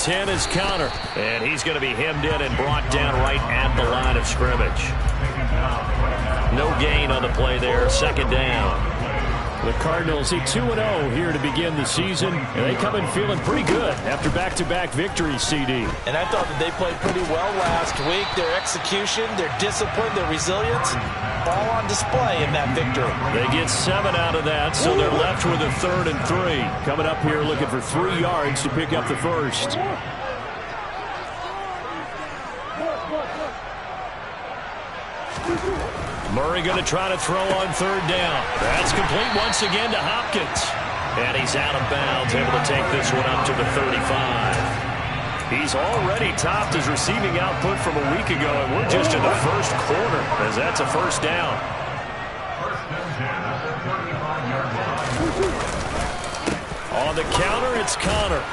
10 is counter. And he's going to be hemmed in and brought down right at the line of scrimmage. No gain on the play there. Second down. The Cardinals, 2-0 here to begin the season, and they come in feeling pretty good after back-to-back victories, CD. And I thought that they played pretty well last week. Their execution, their discipline, their resilience, all on display in that victory. They get 7 out of that, so they're left with a 3rd and 3. Coming up here looking for 3 yards to pick up the first. Murray going to try to throw on 3rd down. That's complete once again to Hopkins. And he's out of bounds, able to take this one up to the 35. He's already topped his receiving output from a week ago, and we're just in the first quarter, as that's a first down. On the counter, it's Connor.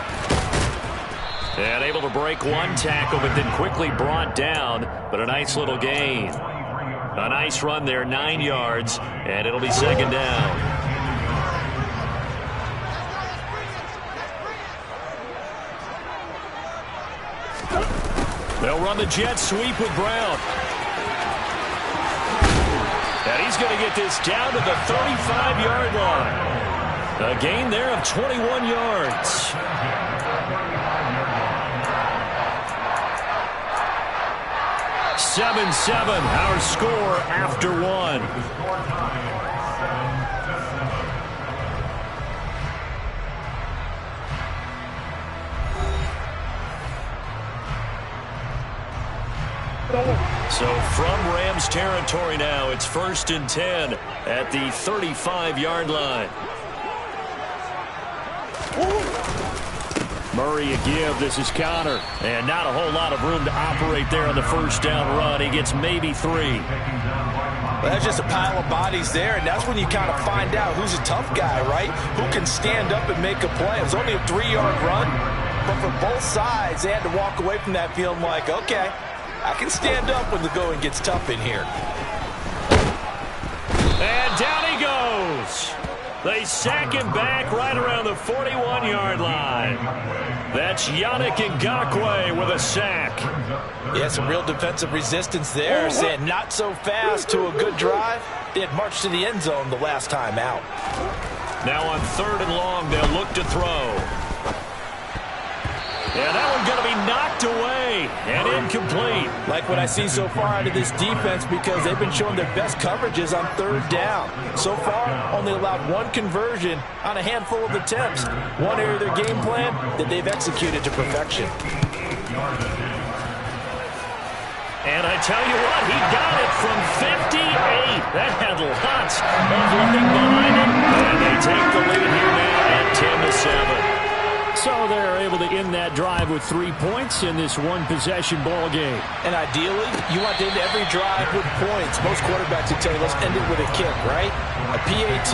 And able to break one tackle, but then quickly brought down, but a nice little gain. A nice run there, 9 yards, and it'll be second down. They'll run the jet sweep with Brown. And he's going to get this down to the 35-yard line. A gain there of 21 yards. Seven, our score after 1. So from Rams territory now, it's 1st and 10 at the 35-yard line. Murray a give. This is Connor. And not a whole lot of room to operate there on the first down run. He gets maybe 3. Well, that's just a pile of bodies there, and that's when you kind of find out who's a tough guy, right? Who can stand up and make a play. It was only a 3-yard run, but for both sides, they had to walk away from that feeling like, okay, I can stand up when the going gets tough in here. And down he goes. They sack him back right around the 41-yard line. That's Yannick Ngakoue with a sack. Yeah, some real defensive resistance there. Saying not so fast to a good drive. They had marched to the end zone the last time out. Now on 3rd and long, they'll look to throw. And that one's going to be knocked away and incomplete. Like what I see so far out of this defense, because they've been showing their best coverages on 3rd down. So far, only allowed 1 conversion on a handful of attempts. One area of their game plan that they've executed to perfection. And I tell you what, he got it from 58. That had lots of running behind it. And they take the lead here now at 10-7. So they're able to end that drive with 3 points in this one-possession ball game. And ideally, you want to end every drive with points. Most quarterbacks would tell you, let's end it with a kick, right? A PAT,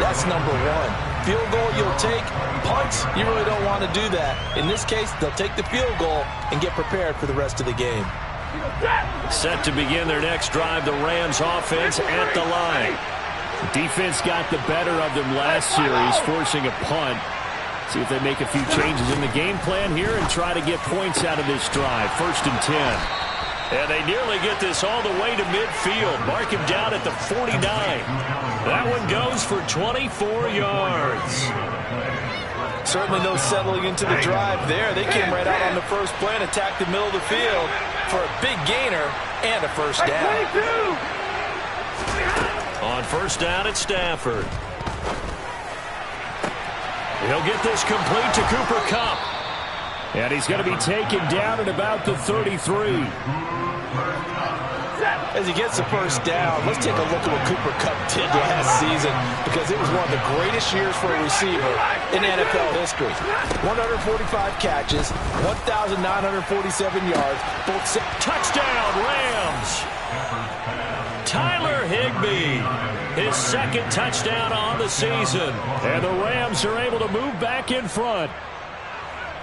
that's number 1. Field goal you'll take. Punts, you really don't want to do that. In this case, they'll take the field goal and get prepared for the rest of the game. Set to begin their next drive, the Rams offense at the line. Defense got the better of them last series, forcing a punt. See if they make a few changes in the game plan here and try to get points out of this drive. 1st and 10. And they nearly get this all the way to midfield. Mark him down at the 49. That one goes for 24 yards. Certainly no settling into the drive there. They came right out on the first play and attacked the middle of the field for a big gainer and a first down. On 1st down, it's Stafford. He'll get this complete to Cooper Kupp. And he's going to be taken down at about the 33. As he gets the first down, let's take a look at what Cooper Kupp did last season, because it was one of the greatest years for a receiver in NFL history. 145 catches, 1,947 yards, both touchdown Rams. Tyler Higbee, his 2nd touchdown on the season. And the Rams are able to move back in front.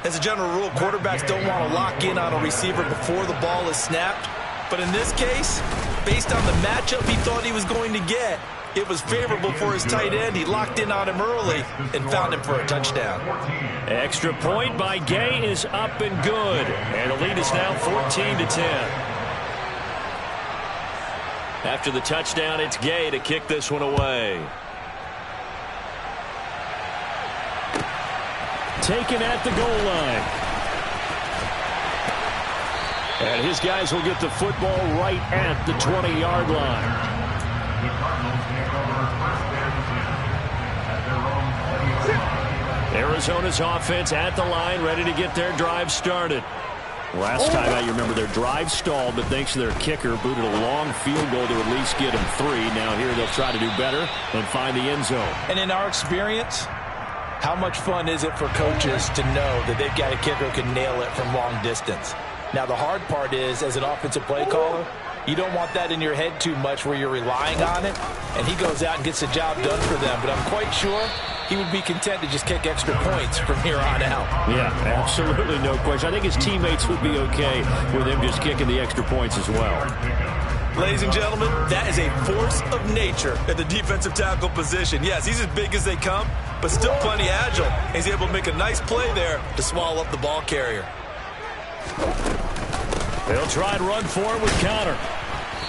As a general rule, quarterbacks don't want to lock in on a receiver before the ball is snapped. But in this case, based on the matchup he thought he was going to get, It was favorable for his tight end. He locked in on him early and found him for a touchdown. Extra point by Gay is up and good. And the lead is now 14-10. After the touchdown, it's Gay to kick this one away. Taken at the goal line. And his guys will get the football right at the 20-yard line. Arizona's offense at the line, ready to get their drive started. Last time out, you remember their drive stalled, but thanks to their kicker, booted a long field goal to at least get them 3. Now here they'll try to do better and find the end zone. And in our experience, how much fun is it for coaches to know that they've got a kicker who can nail it from long distance? Now, the hard part is, as an offensive play caller, you don't want that in your head too much where you're relying on it, and he goes out and gets the job done for them. But I'm quite sure he would be content to just kick extra points from here on out. Yeah, absolutely no question. I think his teammates would be okay with him just kicking the extra points as well. Ladies and gentlemen, that is a force of nature at the defensive tackle position. Yes, he's as big as they come, but still plenty agile. He's able to make a nice play there to swallow up the ball carrier. They'll try and run forward with Connor.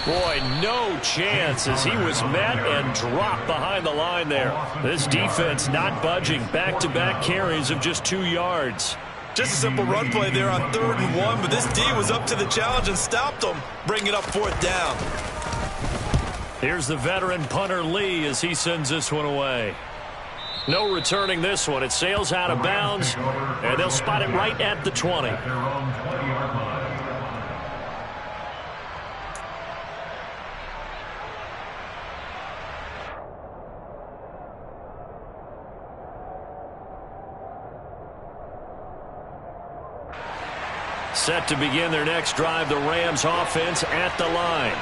Boy, no chance as he was met and dropped behind the line there. This defense not budging. Back-to-back carries of just 2 yards. Just a simple run play there on 3rd and 1, but this D was up to the challenge and stopped them, bringing it up 4th down. Here's the veteran punter Lee as he sends this one away. No returning this one. It sails out of bounds, and they'll spot it right at the 20. Set to begin their next drive, the Rams offense at the line.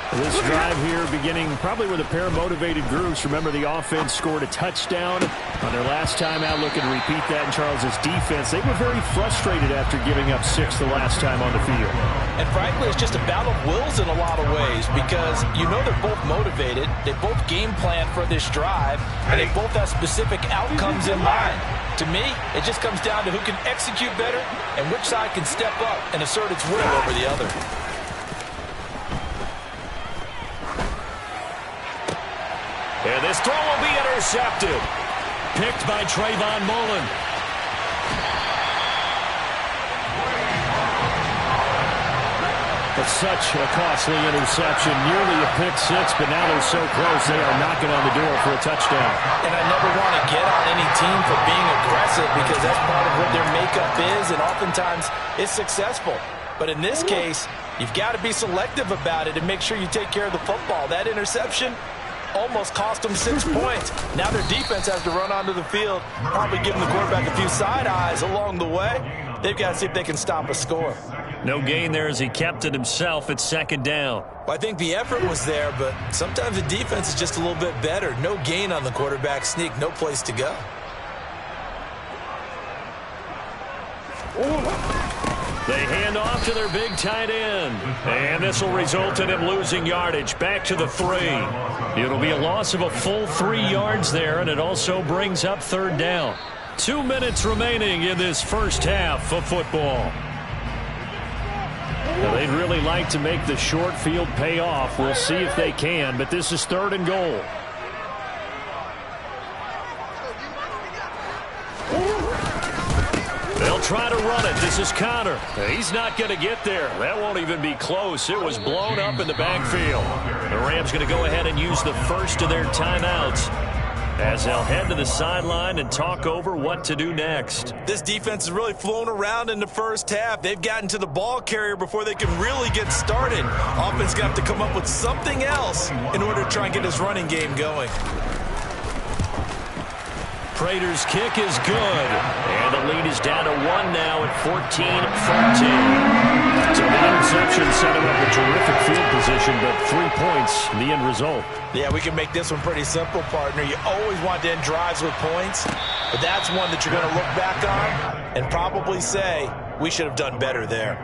This drive here beginning probably with a pair of motivated groups. Remember, the offense scored a touchdown on their last time out, looking to repeat that in Charles's defense. They were very frustrated after giving up 6 the last time on the field. And frankly, it's just a battle of wills in a lot of ways because you know they're both motivated. They both game plan for this drive, and they both have specific outcomes in mind. To me, it just comes down to who can execute better and which side can step up and assert its will over the other. And this throw will be intercepted. Picked by Trayvon Mullen. But such a costly interception. Nearly a pick-6, but now they're so close they are knocking on the door for a touchdown. And I never want to get on any team for being aggressive because that's part of what their makeup is, and oftentimes it's successful. But in this case, you've got to be selective about it and make sure you take care of the football. That interception almost cost them 6 points. Now their defense has to run onto the field, probably giving the quarterback a few side eyes along the way. They've got to see if they can stop a score. No gain there as he kept it himself at 2nd down. Well, I think the effort was there, but sometimes the defense is just a little bit better. No gain on the quarterback sneak, no place to go. They hand off to their big tight end. And this will result in him losing yardage. Back to the 3. It'll be a loss of a full 3 yards there, and it also brings up 3rd down. 2 minutes remaining in this first half of football. Now, they'd really like to make the short field pay off. We'll see if they can, but this is 3rd and goal. They'll try to run it. This is Connor. He's not going to get there. That won't even be close. It was blown up in the backfield. The Rams going to go ahead and use the first of their timeouts as they'll head to the sideline and talk over what to do next. This defense is really flown around in the first half. They've gotten to the ball carrier before they can really get started. Offense going to have to come up with something else in order to try and get this running game going. Prater's kick is good. And the lead is down to 1 now at 14-14. So the interception set him up a terrific field position, but 3 points, the end result. Yeah, we can make this one pretty simple, partner. You always want to end drives with points, but that's one that you're going to look back on and probably say, we should have done better there.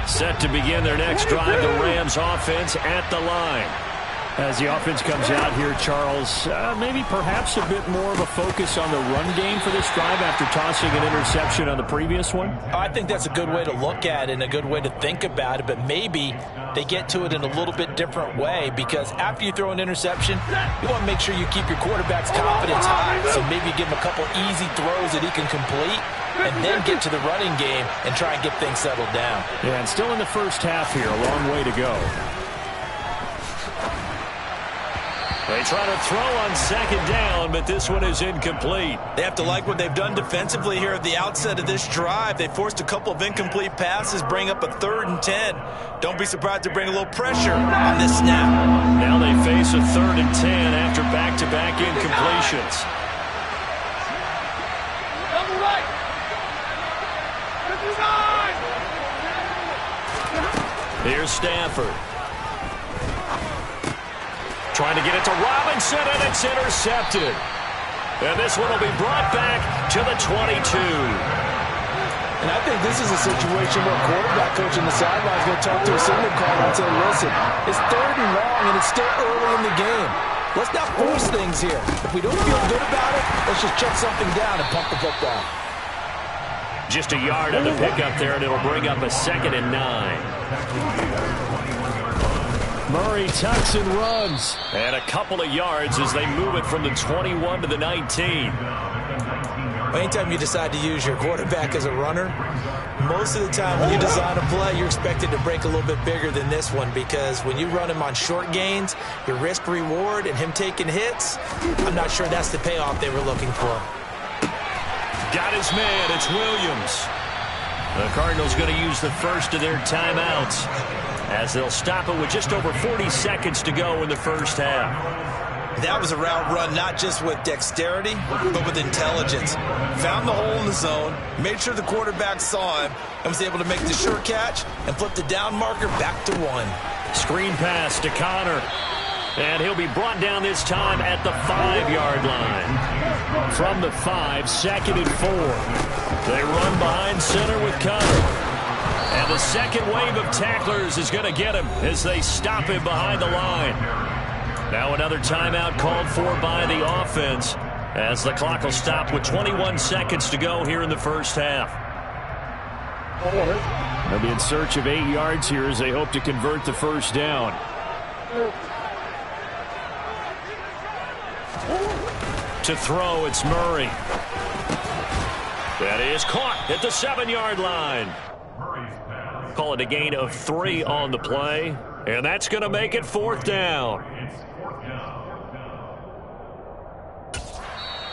Set to begin their next drive, the Rams offense at the line. As the offense comes out here, Charles, maybe perhaps a bit more of a focus on the run game for this drive after tossing an interception on the previous one? I think that's a good way to look at it and a good way to think about it, but maybe they get to it in a little bit different way, because after you throw an interception, you want to make sure you keep your quarterback's confidence high. So maybe you give him a couple easy throws that he can complete and then get to the running game and try and get things settled down. Yeah, and still in the first half here, a long way to go. They try to throw on second down, but this one is incomplete. They have to like what they've done defensively here at the outset of this drive. They forced a couple of incomplete passes, bring up a 3rd and 10. Don't be surprised to bring a little pressure on this snap. Now they face a 3rd and 10 after back-to-back incompletions. Here's Stafford. Trying to get it to Robinson, and it's intercepted. And this one will be brought back to the 22. And I think this is a situation where a quarterback coach on the sideline is going to talk to a signal caller and say, listen, it's 3rd and long, and it's still early in the game. Let's not force things here. If we don't feel good about it, let's just check something down and pump the football. Just a yard on the pickup there, and it'll bring up a 2nd and 9. Murray tucks and runs. And a couple of yards as they move it from the 21 to the 19. Anytime you decide to use your quarterback as a runner, most of the time when you design a play, you're expected to break a little bit bigger than this one, because when you run him on short gains, your risk-reward and him taking hits, I'm not sure that's the payoff they were looking for. Got his man. It's Williams. The Cardinals going to use the first of their timeouts, as they'll stop it with just over 40 seconds to go in the first half. That was a route run not just with dexterity, but with intelligence. Found the hole in the zone, made sure the quarterback saw him, and was able to make the sure catch and flip the down marker back to 1. Screen pass to Connor. And he'll be brought down this time at the 5-yard line. From the 5, 2nd and 4. They run behind center with Connor. And the second wave of tacklers is going to get him as they stop him behind the line. Now another timeout called for by the offense, as the clock will stop with 21 seconds to go here in the first half. They'll be in search of 8 yards here as they hope to convert the first down. To throw, it's Murray. That is caught at the 7-yard line. Call it a gain of 3 on the play, and that's going to make it 4th down.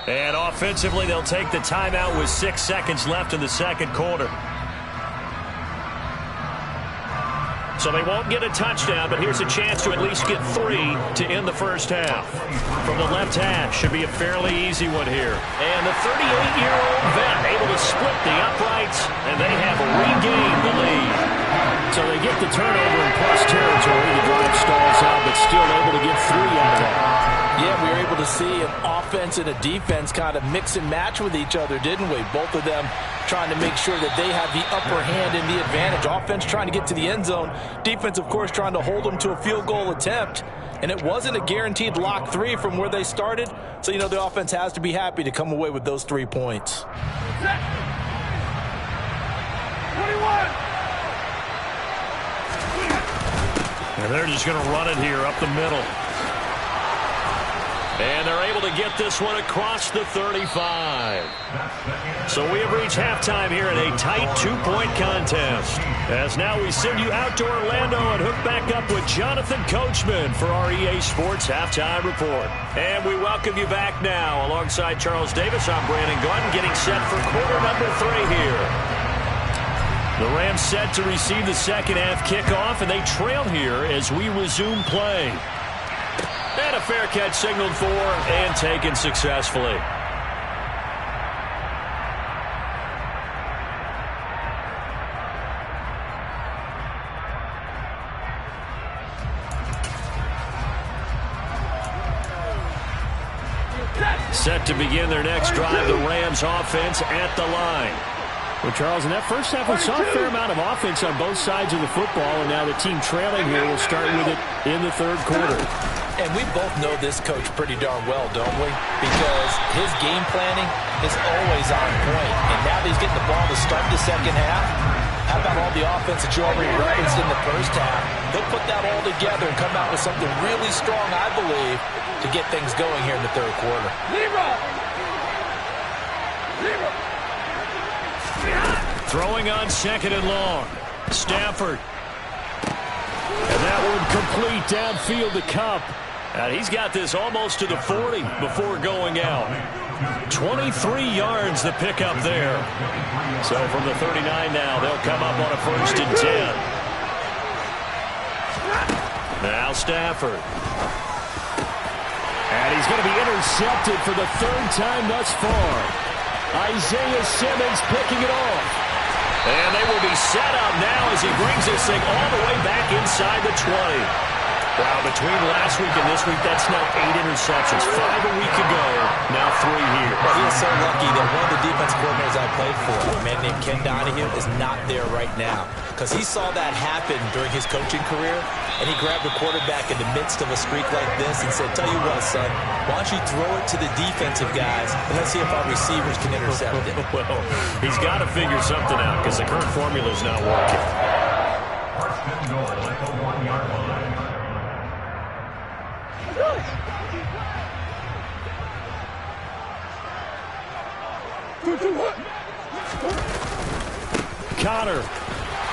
And offensively, they'll take the timeout with 6 seconds left in the second quarter. So they won't get a touchdown, but here's a chance to at least get 3 to end the first half. From the left hash, should be a fairly easy one here. And the 38-year-old vet able to split the uprights, and they have regained the lead. So they get the turnover in plus territory. The drive stalls out, but still able to get 3 out of that. Yeah, we were able to see an offense and a defense kind of mix and match with each other, didn't we? Both of them trying to make sure that they have the upper hand and the advantage. Offense trying to get to the end zone. Defense, of course, trying to hold them to a field goal attempt. And it wasn't a guaranteed lock 3 from where they started. So, you know, the offense has to be happy to come away with those 3 points. 21. And they're just going to run it here up the middle. And they're able to get this one across the 35. So we have reached halftime here in a tight 2-point contest. As now we send you out to Orlando and hook back up with Jonathan Coachman for our EA Sports Halftime Report. And we welcome you back now. Alongside Charles Davis, I'm Brandon Gordon, getting set for quarter number 3 here. The Rams set to receive the second half kickoff, and they trail here as we resume play. And a fair catch signaled for and taken successfully. Set to begin their next drive, the Rams offense at the line. Well, Charles, in that first half, we saw a fair amount of offense on both sides of the football, and now the team trailing here will start with it in the third quarter. And we both know this coach pretty darn well, don't we? Because his game planning is always on point. And now that he's getting the ball to start the second half, how about all the offense that you already referenced in the first half? He'll put that all together and come out with something really strong, I believe, to get things going here in the third quarter. Throwing on second and long. Stafford. And that one complete downfield to Kupp. And he's got this almost to the 40 before going out. 23 yards the pickup there. So from the 39 now, they'll come up on a 1st and 10. Now Stafford. And he's going to be intercepted for the 3rd time thus far. Isaiah Simmons picking it off. And they will be set up now as he brings this thing all the way back inside the 20. Well, between last week and this week, that's now 8 interceptions. 5 a week ago, now 3 here. Well, he is so lucky that one of the defense coordinators I played for, a man named Ken Donahue, is not there right now. Because he saw that happen during his coaching career, and he grabbed the quarterback in the midst of a streak like this and said, tell you what, son, why don't you throw it to the defensive guys, and let's see if our receivers can intercept it. Well, he's got to figure something out because the current formula is not working. Connor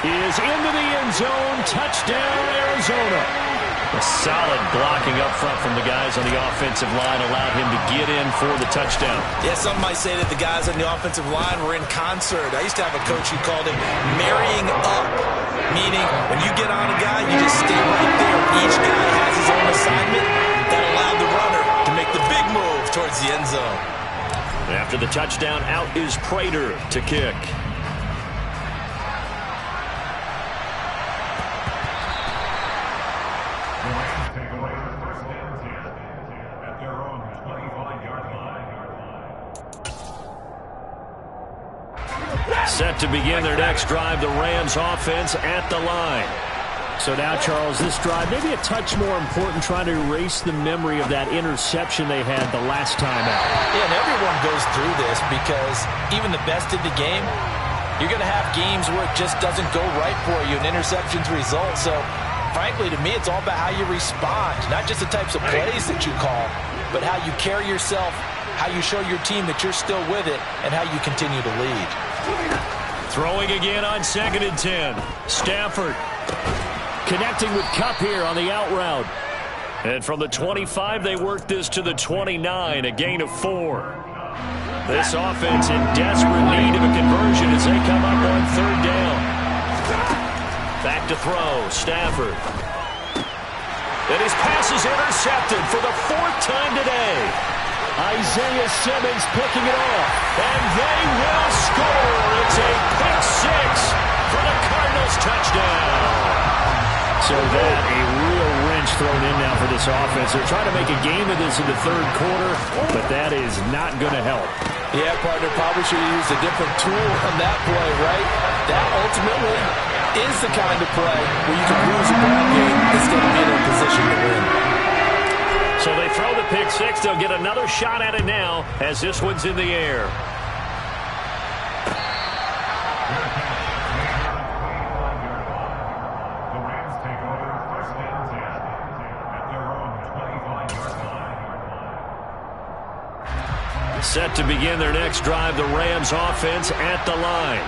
is into the end zone. Touchdown, Arizona. A solid blocking up front from the guys on the offensive line allowed him to get in for the touchdown. Yeah, some might say that the guys on the offensive line were in concert. I used to have a coach who called him marrying up, meaning when you get on a guy, you just stay right there. Each guy has his own assignment that allowed the runner to make the big move towards the end zone. After the touchdown, out is Prater to kick. Set to begin their next drive, the Rams offense at the line. So now, Charles, this drive maybe a touch more important, trying to erase the memory of that interception they had the last time out. Yeah, and everyone goes through this because even the best in the game, you're going to have games where it just doesn't go right for you, and interceptions result. So, frankly, to me, it's all about how you respond, not just the types of plays that you call, but how you carry yourself, how you show your team that you're still with it, and how you continue to lead. Throwing again on 2nd and 10. Stafford. Connecting with Kupp here on the out route. And from the 25, they work this to the 29, a gain of 4. This offense in desperate need of a conversion as they come up on 3rd down. Back to throw, Stafford. And his pass is intercepted for the 4th time today. Isaiah Simmons picking it off. And they will score. It's a pick 6 for the Cardinals touchdown. So that a real wrench thrown in now for this offense. They're trying to make a game of this in the 3rd quarter, but that is not going to help. Yeah, partner, probably should have used a different tool on that play, right? That ultimately is the kind of play where you can lose a ball game instead of being in a position to win. So they throw the pick 6. They'll get another shot at it now as this one's in the air. Set to begin their next drive, the Rams offense at the line.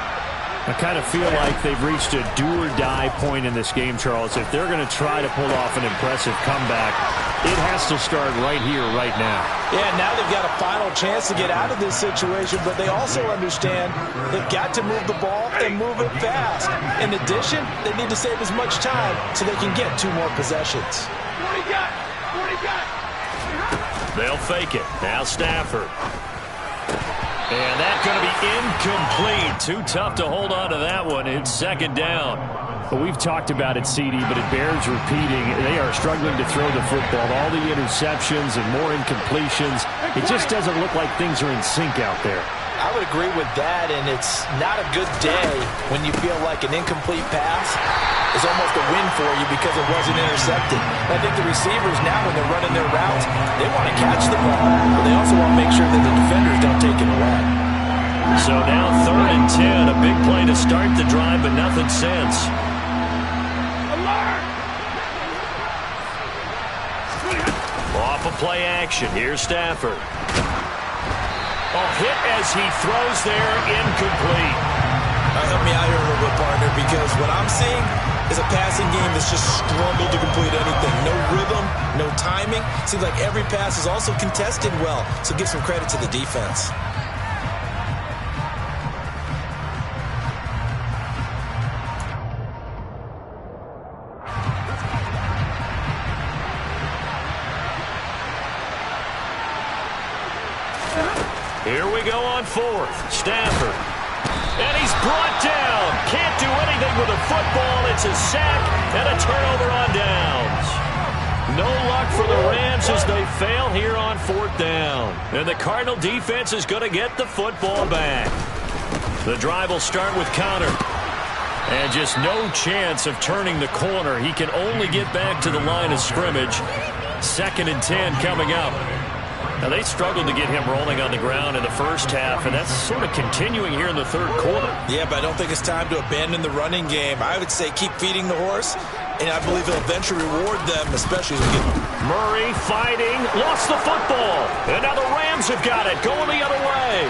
I kind of feel like they've reached a do-or-die point in this game, Charles. If they're going to try to pull off an impressive comeback, it has to start right here, right now. Yeah, now they've got a final chance to get out of this situation, but they also understand they've got to move the ball and move it fast. In addition, they need to save as much time so they can get 2 more possessions. They'll fake it. Now Stafford. And that's going to be incomplete. Too tough to hold on to that one. It's 2nd down. Well, we've talked about it, CD, but it bears repeating. They are struggling to throw the football. All the interceptions and more incompletions. It just doesn't look like things are in sync out there. I would agree with that, and it's not a good day when you feel like an incomplete pass is almost a win for you because it wasn't intercepted. I think the receivers now, when they're running their routes, they want to catch the ball, but they also want to make sure that the defenders don't take it away. So now 3rd and 10, a big play to start the drive, but nothing since. Off of play action, here's Stafford. A hit as he throws there, incomplete. Help me out here a little bit, partner, because what I'm seeing is a passing game that's just struggled to complete anything. No rhythm, no timing. Seems like every pass is also contested well, so give some credit to the defense. Here we go on 4th. Stafford. And he's brought down. Can't do anything with a football. It's a sack and a turnover on downs. No luck for the Rams as they fail here on 4th down. And the Cardinal defense is going to get the football back. The drive will start with Connor. And just no chance of turning the corner. He can only get back to the line of scrimmage. 2nd and 10 coming up. Now, they struggled to get him rolling on the ground in the first half, and that's sort of continuing here in the 3rd quarter. Yeah, but I don't think it's time to abandon the running game. I would say keep feeding the horse, and I believe he'll eventually reward them, especially as we get... Murray fighting, lost the football, and now the Rams have got it, going the other way.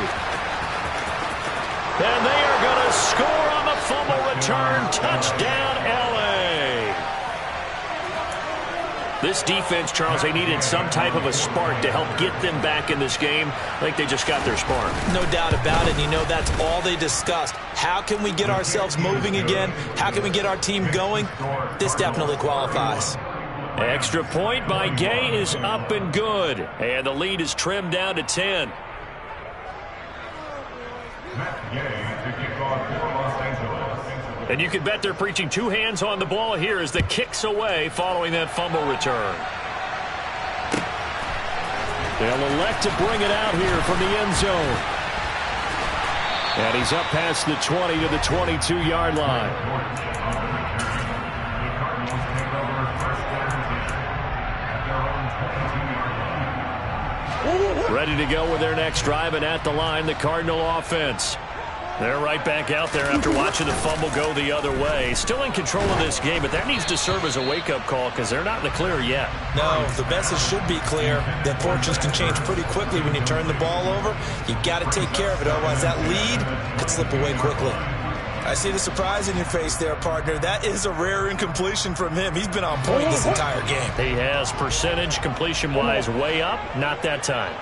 And they are going to score on the fumble return, touchdown, L.A. This defense, Charles, they needed some type of a spark to help get them back in this game. I think they just got their spark. No doubt about it. You know, that's all they discussed. How can we get ourselves moving again? How can we get our team going? This definitely qualifies. Extra point by Gay is up and good. And the lead is trimmed down to 10. And you can bet they're preaching 2 hands on the ball here as the kick's away following that fumble return. They'll elect to bring it out here from the end zone. And he's up past the 20 to the 22-yard line. Ready to go with their next drive, and at the line, the Cardinal offense. They're right back out there after watching the fumble go the other way. Still in control of this game, but that needs to serve as a wake-up call because they're not in the clear yet. No, the message should be clear that fortunes can change pretty quickly when you turn the ball over. You've got to take care of it, otherwise that lead could slip away quickly. I see the surprise in your face there, partner. That is a rare incompletion from him. He's been on point this entire game. He has percentage completion-wise way up, not that time.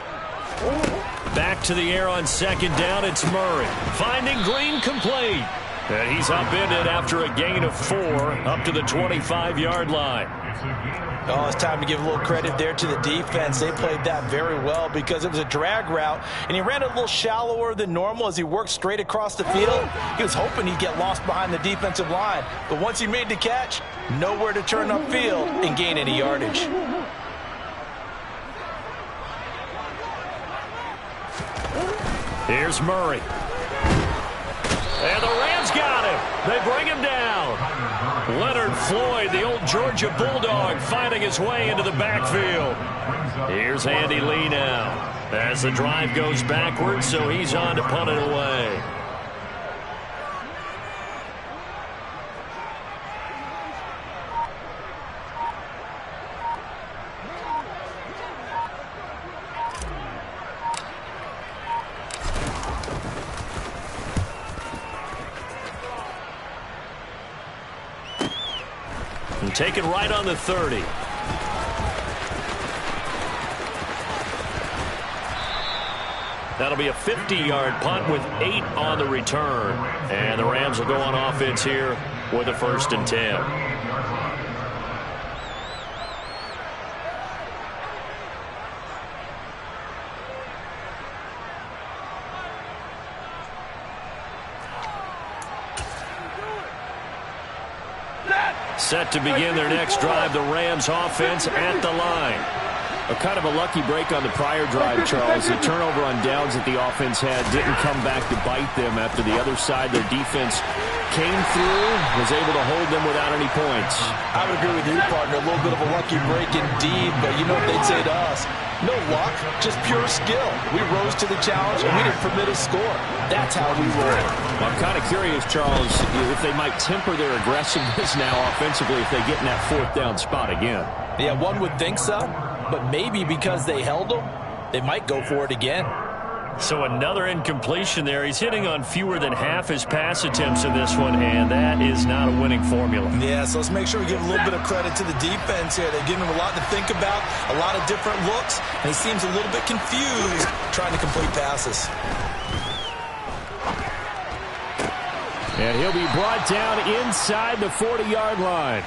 Back to the air on 2nd down, it's Murray. Finding Green complete. And he's upended after a gain of 4 up to the 25-yard line. Oh, it's time to give a little credit there to the defense. They played that very well because it was a drag route, and he ran a little shallower than normal as he worked straight across the field. He was hoping he'd get lost behind the defensive line, but once he made the catch, nowhere to turn upfield and gain any yardage. Here's Murray. And the Rams got him. They bring him down. Leonard Floyd, the old Georgia Bulldog, finding his way into the backfield. Here's Andy Lee now. As the drive goes backwards, so he's on to punt it away. And taken right on the 30. That'll be a 50-yard punt with 8 on the return. And the Rams will go on offense here with a 1st and 10. Set to begin their next drive, the Rams offense at the line. A kind of a lucky break on the prior drive, Charles. The turnover on downs that the offense had didn't come back to bite them after the other side. Their defense came through, was able to hold them without any points. I would agree with you, partner. A little bit of a lucky break indeed, but you know what they'd say to us? No luck, just pure skill. We rose to the challenge, and we didn't permit a score. That's how we roll. Well, I'm kind of curious, Charles, if they might temper their aggressiveness now offensively if they get in that fourth down spot again. Yeah, one would think so, but maybe because they held them, they might go for it again. So another incompletion there. He's hitting on fewer than half his pass attempts in this one, and that is not a winning formula. Yeah, so let's make sure we give a little bit of credit to the defense here. They've given him a lot to think about, a lot of different looks, and he seems a little bit confused trying to complete passes. And he'll be brought down inside the 40-yard line.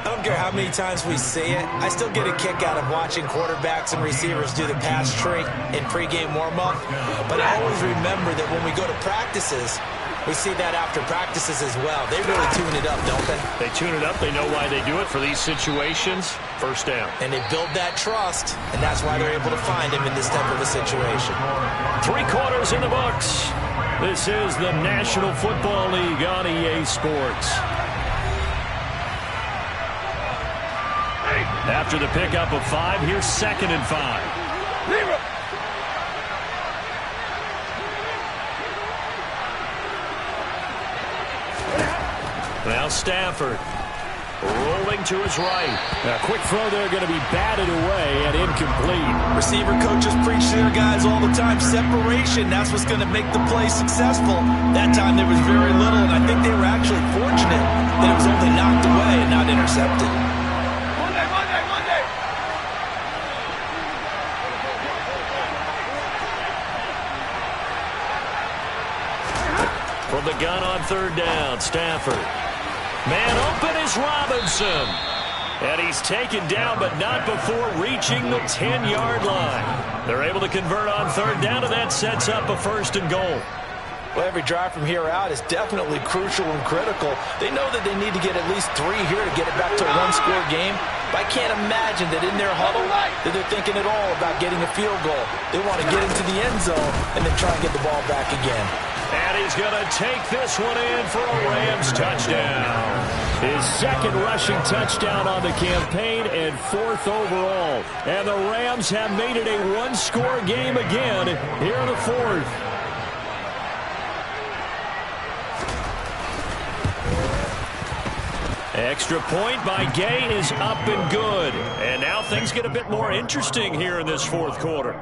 I don't care how many times we see it. I still get a kick out of watching quarterbacks and receivers do the pass tree in pregame warm-up. But I always remember that when we go to practices, we see that after practices as well. They really tune it up, don't they? They tune it up. They know why they do it for these situations. First down. And they build that trust, and that's why they're able to find him in this type of a situation. 3 quarters in the books. This is the National Football League on EA Sports. After the pickup of 5, here's 2nd and 5. Now Stafford rolling to his right. A quick throw there, going to be batted away and incomplete. Receiver coaches preach to their guys all the time. Separation, that's what's going to make the play successful. That time there was very little, and I think they were actually fortunate that it was only knocked away and not intercepted. From the gun on 3rd down, Stafford. Man open is Robinson. And he's taken down, but not before reaching the 10-yard line. They're able to convert on 3rd down, and that sets up a 1st and goal. Well, every drive from here out is definitely crucial and critical. They know that they need to get at least 3 here to get it back to a 1-score game. But I can't imagine that in their huddle that they're thinking at all about getting a field goal. They want to get into the end zone and then try and get the ball back again. And he's going to take this one in for a Rams touchdown. His 2nd rushing touchdown on the campaign and 4th overall. And the Rams have made it a 1-score game again here in the 4th. Extra point by Gay is up and good. And now things get a bit more interesting here in this 4th quarter.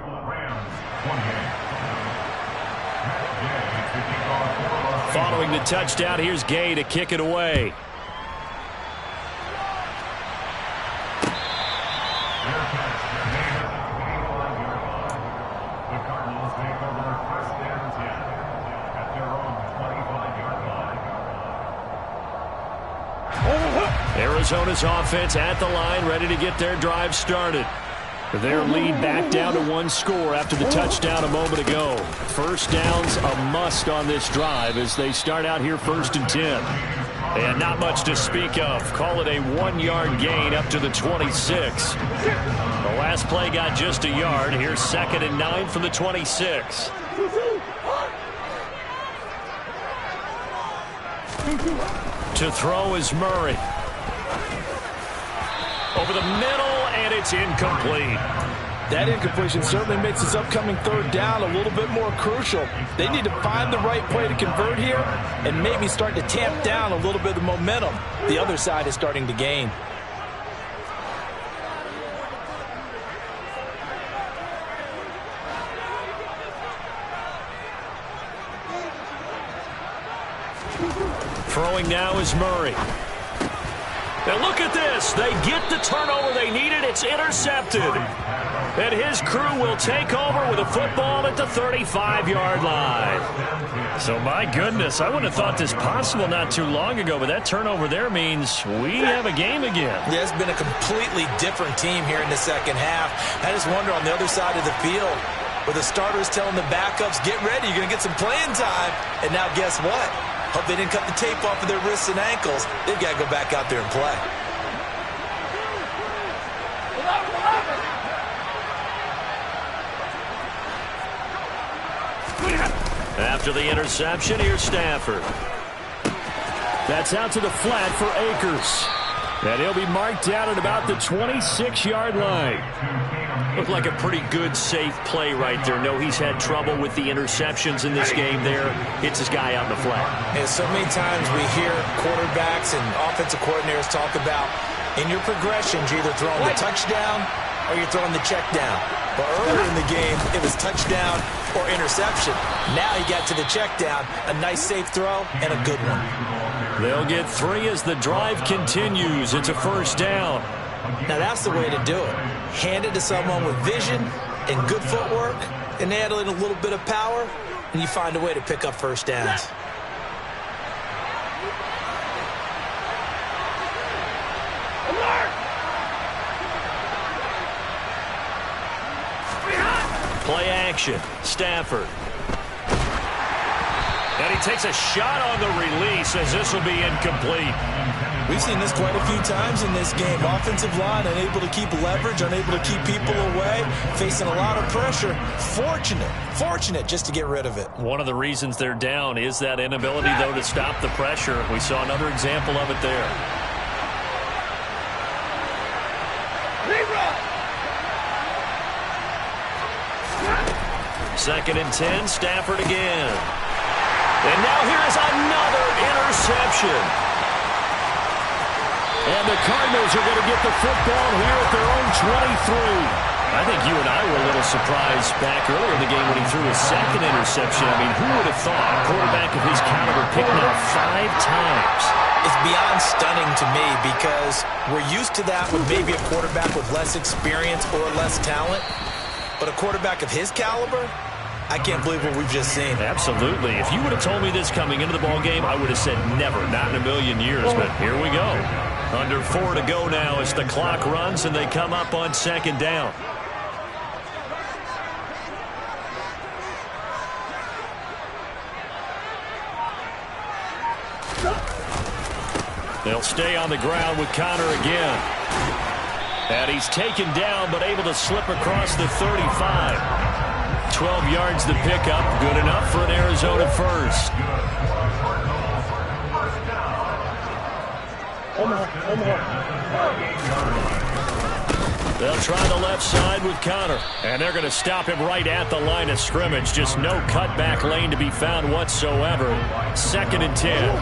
Following the touchdown, here's Gay to kick it away. Arizona's offense at the line, ready to get their drive started. Their lead back down to 1 score after the touchdown a moment ago. 1st down's a must on this drive as they start out here 1st and 10. And not much to speak of. Call it a 1-yard gain up to the 26. The last play got just a yard. Here's 2nd and 9 from the 26. To throw is Murray. Over the middle, and it's incomplete. That incompletion certainly makes this upcoming 3rd down a little bit more crucial. They need to find the right play to convert here and maybe start to tamp down a little bit of momentum. The other side is starting to gain. Throwing now is Murray. Now look at this. They get the turnover they needed. It's intercepted. And his crew will take over with a football at the 35-yard line. So, my goodness, I wouldn't have thought this possible not too long ago, but that turnover there means we have a game again. Yeah, it's been a completely different team here in the 2nd half. I just wonder on the other side of the field, where the starters telling the backups, get ready, you're going to get some playing time. And now guess what? Hope they didn't cut the tape off of their wrists and ankles. They've got to go back out there and play. After the interception, here's Stafford. That's out to the flat for Akers. And he'll be marked down at about the 26-yard line. Looked like a pretty good, safe play right there. No, he's had trouble with the interceptions in this game there. Hits his guy out in the flat. And so many times we hear quarterbacks and offensive coordinators talk about, in your progressions, you're either throwing the touchdown or you're throwing the check down. But earlier in the game, it was touchdown or interception. Now you got to the check down, a nice safe throw, and a good one. They'll get 3 as the drive continues. It's a first down. Now that's the way to do it. Hand it to someone with vision and good footwork and add in a little bit of power, and you find a way to pick up first downs. Play action. Stafford. And he takes a shot on the release as this will be incomplete. We've seen this quite a few times in this game. Offensive line unable to keep leverage, unable to keep people away, facing a lot of pressure. Fortunate just to get rid of it. One of the reasons they're down is that inability, though, to stop the pressure. We saw another example of it there. Second and 10, Stafford again. And now here is another interception. And the Cardinals are going to get the football here at their own 23. I think you and I were a little surprised back earlier in the game when he threw his second interception. I mean, who would have thought a quarterback of his caliber picked off 5 times? It's beyond stunning to me because we're used to that with maybe a quarterback with less experience or less talent. But a quarterback of his caliber, I can't believe what we've just seen. Absolutely. If you would have told me this coming into the ballgame, I would have said never, not in a million years. But here we go. Under 4 to go now as the clock runs and they come up on second down. They'll stay on the ground with Connor again. And he's taken down but able to slip across the 35. 12 yards to pick up. Good enough for an Arizona first. They'll try the left side with Connor. And they're going to stop him right at the line of scrimmage. Just no cutback lane to be found whatsoever. Second and 10.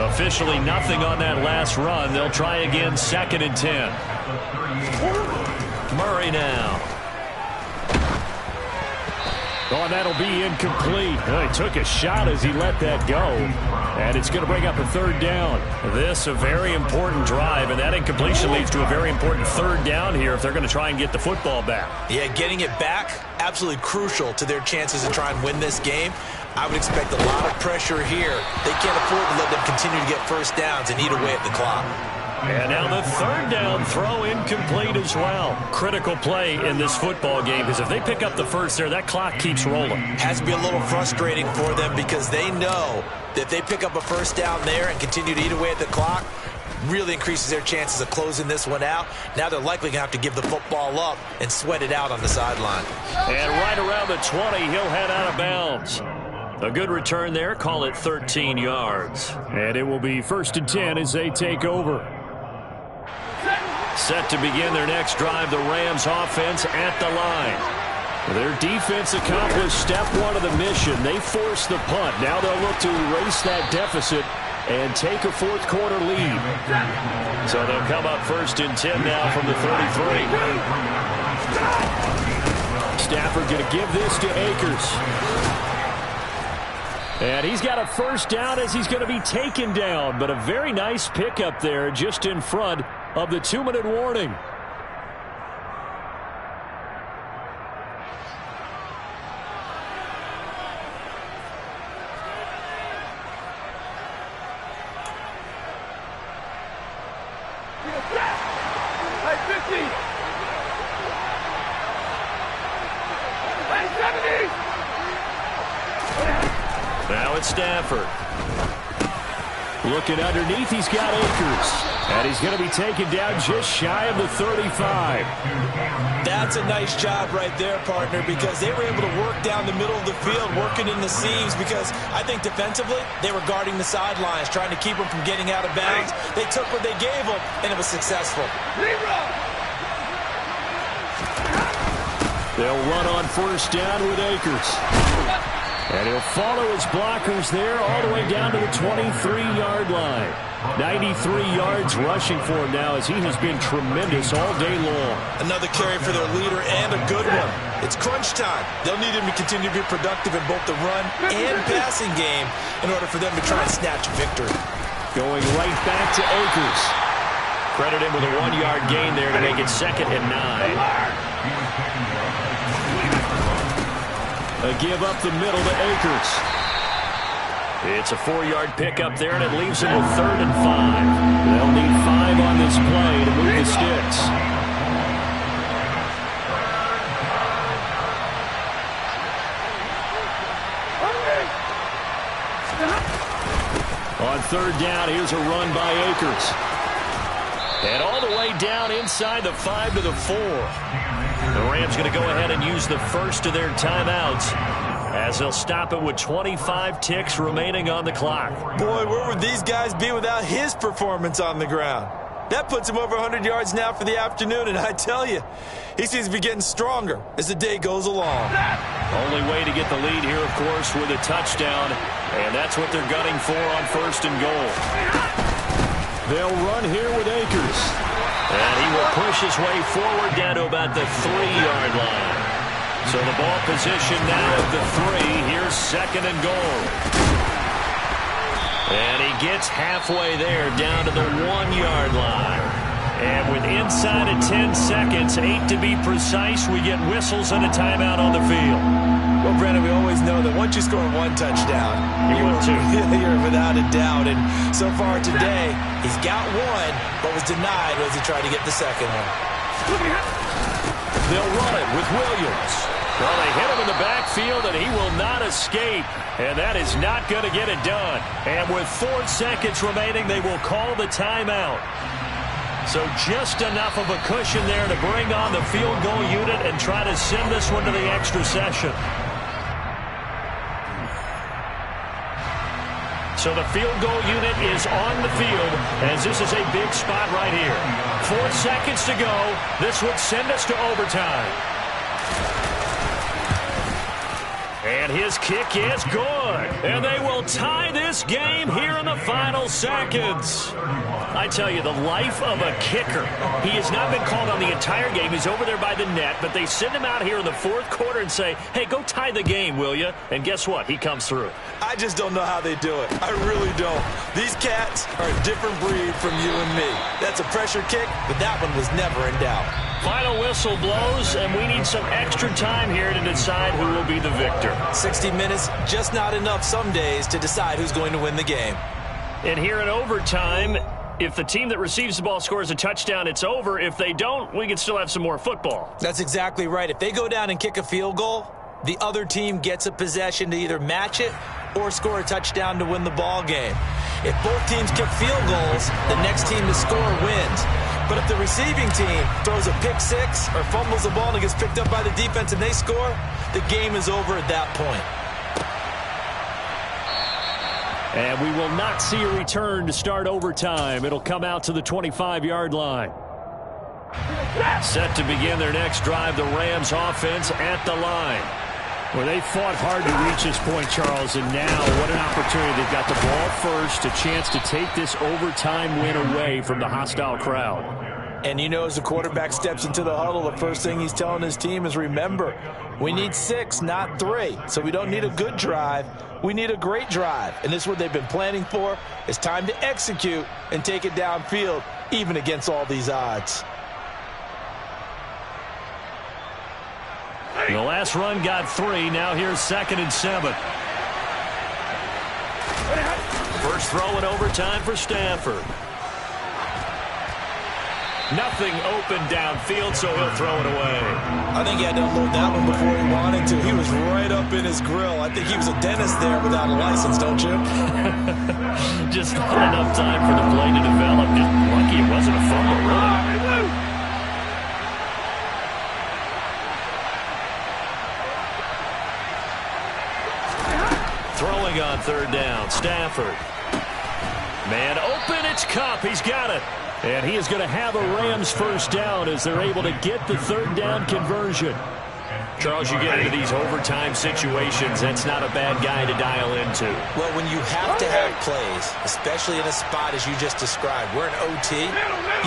Officially nothing on that last run. They'll try again, second and 10. Murray now. Oh, and that'll be incomplete. Well, he took a shot as he let that go. And it's going to bring up a third down. This a very important drive, and that incompletion leads to a very important third down here if they're going to try and get the football back. Yeah, getting it back, absolutely crucial to their chances to try and win this game. I would expect a lot of pressure here. They can't afford to let them continue to get first downs and eat away at the clock. And now the third down throw incomplete as well. Critical play in this football game because if they pick up the first there, that clock keeps rolling. Has to be a little frustrating for them because they know that if they pick up a first down there and continue to eat away at the clock, really increases their chances of closing this one out. Now they're likely going to have to give the football up and sweat it out on the sideline. And right around the 20, he'll head out of bounds. A good return there. Call it 13 yards. And it will be first and 10 as they take over. Set to begin their next drive, the Rams offense at the line. Their defense accomplished step 1 of the mission. They forced the punt. Now they'll look to erase that deficit and take a fourth quarter lead. So they'll come up first and 10 now from the 33. Stafford going to give this to Akers. And he's got a first down as he's going to be taken down. But a very nice pickup there just in front of the 2-minute warning. Now it's Stafford. Looking underneath, he's got Akers. And he's going to be taken down just shy of the 35. That's a nice job right there, partner, because they were able to work down the middle of the field, working in the seams, because I think defensively they were guarding the sidelines, trying to keep them from getting out of bounds. They took what they gave them, and it was successful. They'll run on first down with Akers. And he'll follow his blockers there all the way down to the 23-yard line. 93 yards rushing for him now as he has been tremendous all day long. Another carry for their leader and a good one. It's crunch time. They'll need him to continue to be productive in both the run and passing game in order for them to try and snatch victory. Going right back to Akers. Credit him with a 1-yard gain there to make it 2nd and 9. A give up the middle to Akers. It's a 4-yard pickup there, and it leaves him with 3rd and 5. They'll need 5 on this play to move the sticks. On 3rd down, here's a run by Akers. And all the way down inside the 5 to the 4. The Rams going to go ahead and use the first of their timeouts as they'll stop it with 25 ticks remaining on the clock. Boy, where would these guys be without his performance on the ground? That puts him over 100 yards now for the afternoon, and I tell you, he seems to be getting stronger as the day goes along. Only way to get the lead here, of course, with a touchdown, and that's what they're gunning for on 1st and goal. They'll run here with Akers. And he will push his way forward down to about the 3-yard line. So the ball position now at the 3. Here's 2nd and goal. And he gets halfway there down to the 1-yard line. And with inside of 10 seconds, 8 to be precise, we get whistles and a timeout on the field. Well, Brandon, we always know that once you score 1 touchdown, you're without a doubt. And so far today, he's got 1, but was denied as he tried to get the 2nd one. They'll run it with Williams. Well, they hit him in the backfield, and he will not escape. And that is not going to get it done. And with 4 seconds remaining, they will call the timeout. So just enough of a cushion there to bring on the field goal unit and try to send this one to the extra session. So the field goal unit is on the field as this is a big spot right here. 4 seconds to go. This would send us to overtime. And his kick is good. And they will tie this game here in the final seconds. I tell you, the life of a kicker. He has not been called on the entire game. He's over there by the net, but they send him out here in the 4th quarter and say, hey, go tie the game, will you? And guess what? He comes through. I just don't know how they do it. I really don't. These cats are a different breed from you and me. That's a pressure kick, but that one was never in doubt. Final whistle blows, and we need some extra time here to decide who will be the victor. 60 minutes, just not enough some days to decide who's going to win the game. And here in overtime, if the team that receives the ball scores a touchdown, it's over. If they don't, we can still have some more football. That's exactly right. If they go down and kick a field goal, the other team gets a possession to either match it or score a touchdown to win the ball game. If both teams kick field goals, the next team to score wins. But if the receiving team throws a pick 6 or fumbles the ball and it gets picked up by the defense and they score, the game is over at that point. And we will not see a return to start overtime. It'll come out to the 25-yard line. Set to begin their next drive, the Rams offense at the line. Well, they fought hard to reach this point, Charles, and now what an opportunity. They've got the ball first, a chance to take this overtime win away from the hostile crowd. And you know, as the quarterback steps into the huddle, the first thing he's telling his team is, remember, we need 6, not 3. So we don't need a good drive. We need a great drive. And this is what they've been planning for. It's time to execute and take it downfield, even against all these odds. The last run got 3. Now here's 2nd and 7. First throw in overtime for Stafford. Nothing open downfield, so he'll throw it away. I think he had to unload that one before he wanted to. He was right up in his grill. I think he was a dentist there without a license, don't you? Just not enough time for the play to develop. Just lucky it wasn't a fumble, really. Throwing on third down, Stafford. Man open, it's Kupp. He's got it. And he is going to have a Rams first down as they're able to get the third down conversion. Charles, you get into these overtime situations, that's not a bad guy to dial into. Well, when you have to have plays, especially in a spot as you just described, we're in OT,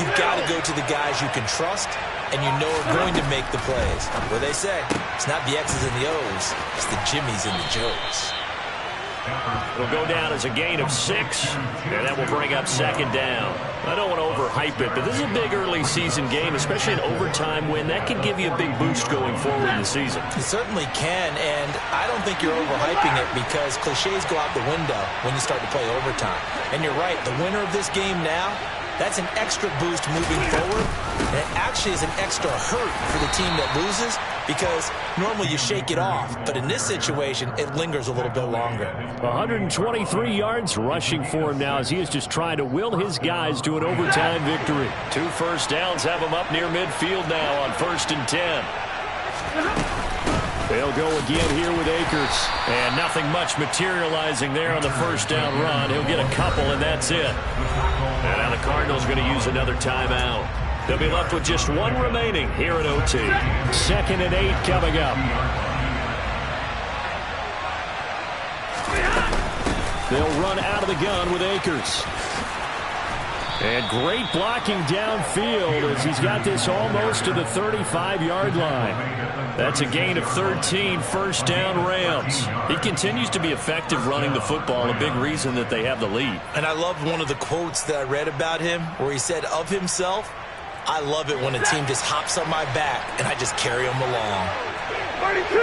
you've got to go to the guys you can trust and you know are going to make the plays. What they say, it's not the X's and the O's, it's the Jimmys and the Joes. It'll go down as a gain of 6, and that will bring up second down. I don't want to overhype it, but this is a big early season game, especially an overtime win. That can give you a big boost going forward in the season. It certainly can, and I don't think you're overhyping it because cliches go out the window when you start to play overtime. And you're right, the winner of this game now, that's an extra boost moving forward, and it actually is an extra hurt for the team that loses because normally you shake it off, but in this situation, it lingers a little bit longer. 123 yards rushing for him now as he is just trying to will his guys to an overtime victory. 2 first downs have him up near midfield now on 1st and 10. They'll go again here with Akers. And nothing much materializing there on the first down run. He'll get a couple, and that's it. And now the Cardinals are going to use another timeout. They'll be left with just 1 remaining here at OT. 2nd and 8 coming up. They'll run out of the gun with Akers. And great blocking downfield as he's got this almost to the 35-yard line. That's a gain of 13, first down Rams. He continues to be effective running the football, a big reason that they have the lead. And I loved one of the quotes that I read about him where he said of himself, I love it when a team just hops on my back and I just carry them along. 32.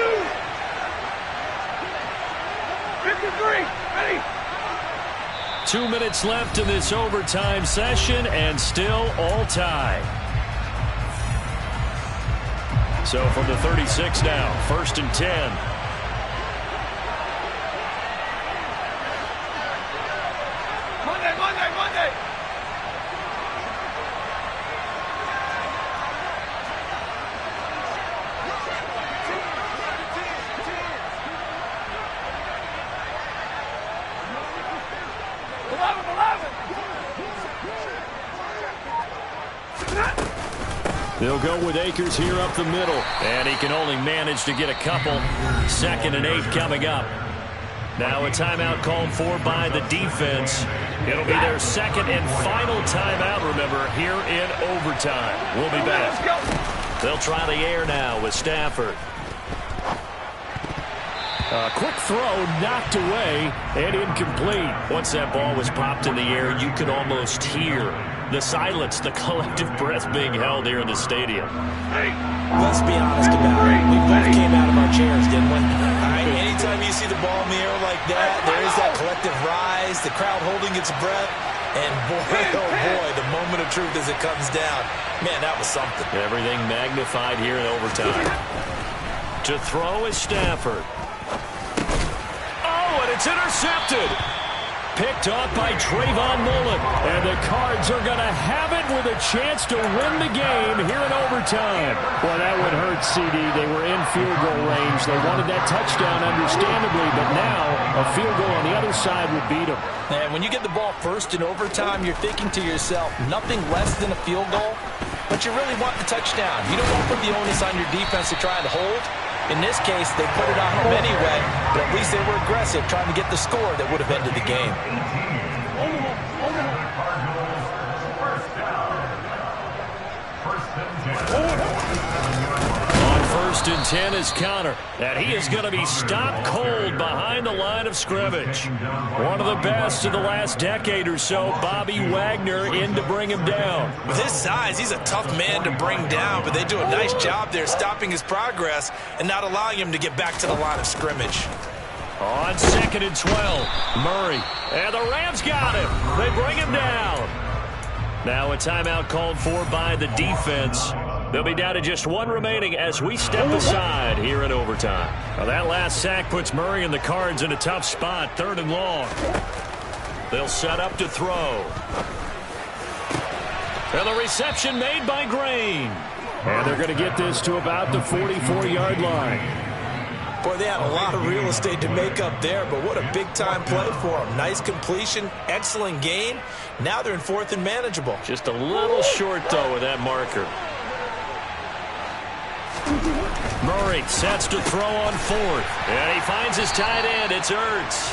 53. Ready. 2 minutes left in this overtime session and still all tied. So from the 36 now, 1st and 10. Monday. They'll go with Akers here up the middle. And he can only manage to get a couple. 2nd and 8 coming up. Now a timeout called for by the defense. It'll be their 2nd and final timeout, remember, here in overtime. We'll be back. They'll try the air now with Stafford. A quick throw knocked away and incomplete. Once that ball was popped in the air, you could almost hear the silence, the collective breath being held here in the stadium. Let's be honest about it. We both came out of our chairs, didn't we? All right, anytime you see the ball in the air like that, there is that collective rise, the crowd holding its breath, and boy, oh boy, the moment of truth as it comes down. Man, that was something. Everything magnified here in overtime. To throw is Stafford. Oh, and it's intercepted. Picked off by Trayvon Mullen. And the Cards are going to have it with a chance to win the game here in overtime. Well, that would hurt, CD. They were in field goal range. They wanted that touchdown, understandably, but now a field goal on the other side would beat them. And when you get the ball first in overtime, you're thinking to yourself, nothing less than a field goal, but you really want the touchdown. You don't want to put the onus on your defense to try and hold. In this case, they put it on them anyway, but at least they were aggressive, trying to get the score that would have ended the game. On 1st and 10 is Connor, and he is going to be stopped cold behind the line of scrimmage. One of the best of the last decade or so, Bobby Wagner in to bring him down. With his size, he's a tough man to bring down, but they do a nice job there stopping his progress and not allowing him to get back to the line of scrimmage. On 2nd and 12, Murray. And the Rams got him. They bring him down. Now a timeout called for by the defense. They'll be down to just one remaining as we step aside here in overtime. Well, that last sack puts Murray and the Cards in a tough spot, 3rd and long. They'll set up to throw. And the reception made by Green. And they're going to get this to about the 44-yard line. Boy, they had a lot of real estate to make up there, but what a big-time play for them. Nice completion, excellent gain. Now they're in 4th and manageable. Just a little short, though, with that marker. Murray sets to throw on 4th. And he finds his tight end. It's Ertz.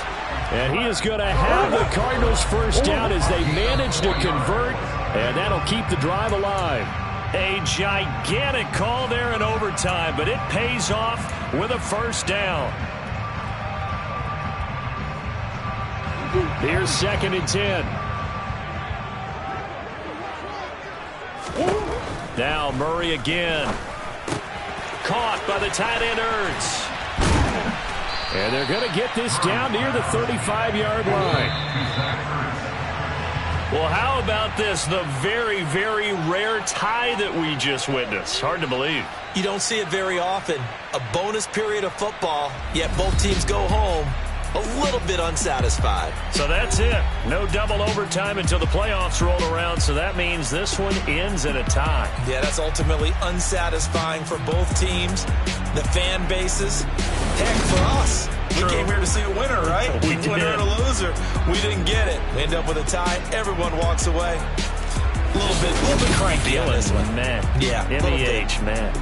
And he is going to have the Cardinals first down as they manage to convert. And that'll keep the drive alive. A gigantic call there in overtime, but it pays off with a first down. Here's 2nd and 10. Now Murray again. Caught by the tight end Ertz. And they're going to get this down near the 35-yard line. Well, how about this? The very, very rare tie that we just witnessed. Hard to believe. You don't see it very often. A bonus period of football, yet both teams go home a little bit unsatisfied. So that's it. No double overtime until the playoffs roll around, so that means this one ends in a tie. Yeah, that's ultimately unsatisfying for both teams, the fan bases. Heck, for us. We came here to see a winner, right? We did. Winner and a loser. We didn't get it. We end up with a tie. Everyone walks away. A little bit cranky on this one. Man. Yeah. MEH, man.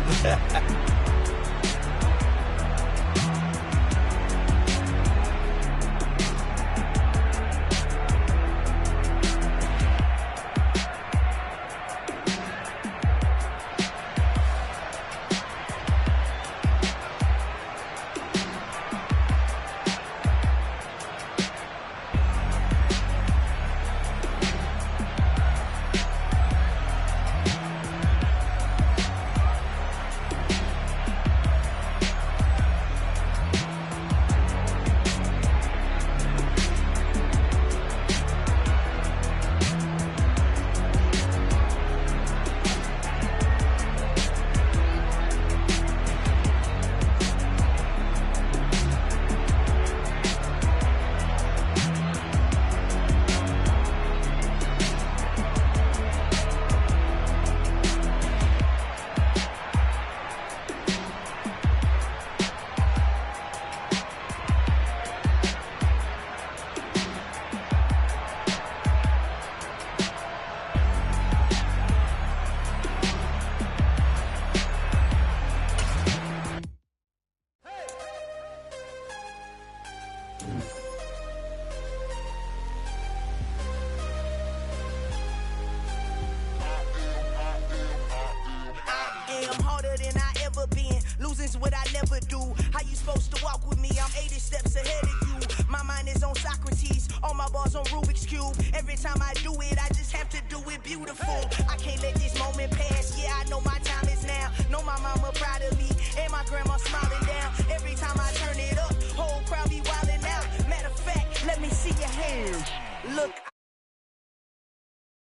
Losing's what I never do. How you supposed to walk with me? I'm 80 steps ahead of you. My mind is on Socrates, all my bars on Rubik's Cube. Every time I do it, I just have to do it beautiful. I can't let this moment pass. Yeah, I know my time is now. Know my mama proud of me, and my grandma smiling down. Every time I turn it up, whole crowd be wilding out. Matter of fact, let me see your hands. Look,